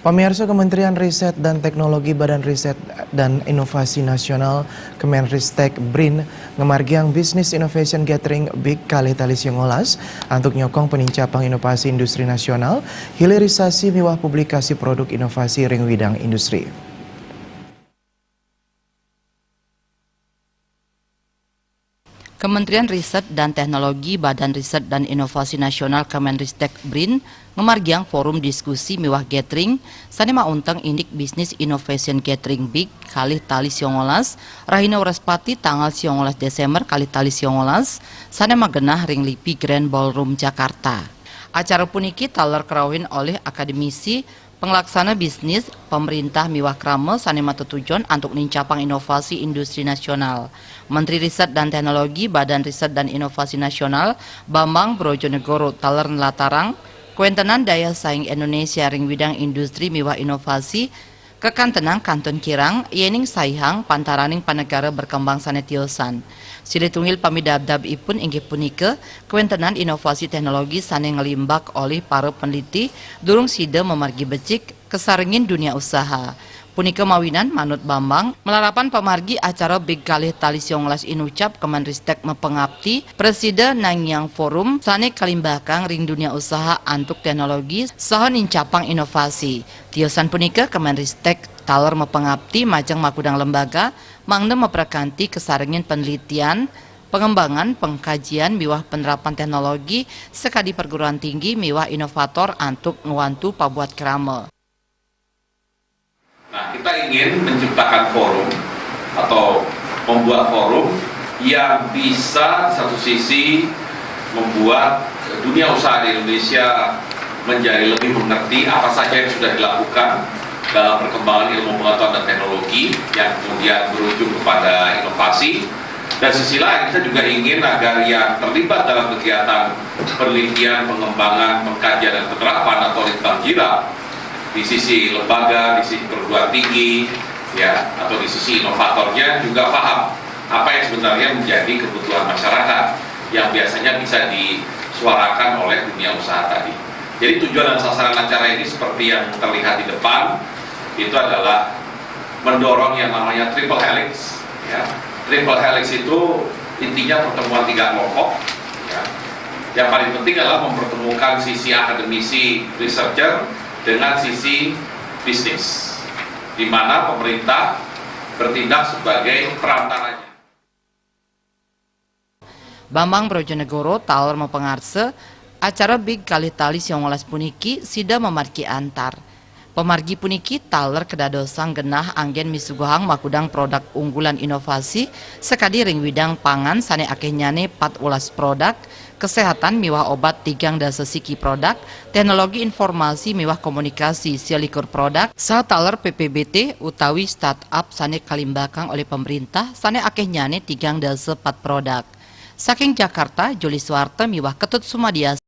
Pamirsa, Kementerian Riset dan Teknologi Badan Riset dan Inovasi Nasional Kemenristek BRIN ngemargiang bisnis innovation gathering big kali tali siongolas untuk nyokong penincapang inovasi industri nasional, hilirisasi miwah publikasi produk inovasi ring widang industri. Kementerian Riset dan Teknologi Badan Riset dan Inovasi Nasional Kemenristek BRIN ngemargiang forum diskusi miwah gathering sanema unteng indik bisnis innovation gathering big kali tali siongolas Rahina Waraspati tanggal 19 Desember kali tali siongolas sanema genah ring lipi Grand Ballroom Jakarta. Acara puniki taler kerawin oleh akademisi pengelaksana bisnis pemerintah miwah krame sanema tujuan untuk nincapang inovasi industri nasional. Menteri Riset dan Teknologi Badan Riset dan Inovasi Nasional Bambang Brojonegoro taler nelatarang kuentenan daya saing Indonesia ring bidang industri miwah inovasi kekantenang Kanton Kirang yening saihang pantaraning panegara berkembang sanetiosan. Silitungil pamidabdab ipun inggih punike kuentenan inovasi teknologi sane ngelimbak oleh para peneliti durung sida memargi becik kesarengin dunia usaha. Punika mawinan manut Bambang melarapan pemargi acara big kalih tali sionglas inucap Kemenristek mepengabdi Presiden nangyang forum sane kalimbakang ring dunia usaha antuk teknologi saha nincapang inovasi. Tiosan punika Kemenristek taler mepengabdi majeng makudang lembaga mangda meprekanti kesarengin penelitian pengembangan pengkajian miwah penerapan teknologi sekadi perguruan tinggi miwah inovator antuk ngewantu pabuat krame. Nah, kita ingin menciptakan forum atau membuat forum yang bisa satu sisi membuat dunia usaha di Indonesia menjadi lebih mengerti apa saja yang sudah dilakukan dalam perkembangan ilmu pengetahuan dan teknologi yang kemudian berujung kepada inovasi. Dan sisi lain kita juga ingin agar yang terlibat dalam kegiatan penelitian, pengembangan, pengkajian dan penerapan atau litbang jira di sisi lembaga, di sisi perguruan tinggi, ya, atau di sisi inovatornya juga paham apa yang sebenarnya menjadi kebutuhan masyarakat yang biasanya bisa disuarakan oleh dunia usaha tadi. Jadi tujuan dan sasaran acara ini seperti yang terlihat di depan itu adalah mendorong yang namanya triple helix. Ya. Triple helix itu intinya pertemuan tiga kelompok. Ya. Yang paling penting adalah mempertemukan sisi akademisi, researcher dengan sisi bisnis, di mana pemerintah bertindak sebagai perantaranya. Bambang Brojonegoro taler mempengarse acara big kali tali siongolas puniki sida memargi antar. Pemargi puniki taler kedadosang genah anggen misuguhang makudang produk unggulan inovasi sekadi ring widang pangan sane akeh nyane 14 produk, kesehatan miwah obat 3 dasa siki produk, teknologi informasi miwah komunikasi selikur produk, saha taler PPBT utawi startup sane kalimbakang oleh pemerintah sane akeh nyane 3 dasa 4 produk. Saking Jakarta, Juli Suwarte miwah Ketut Sumadias.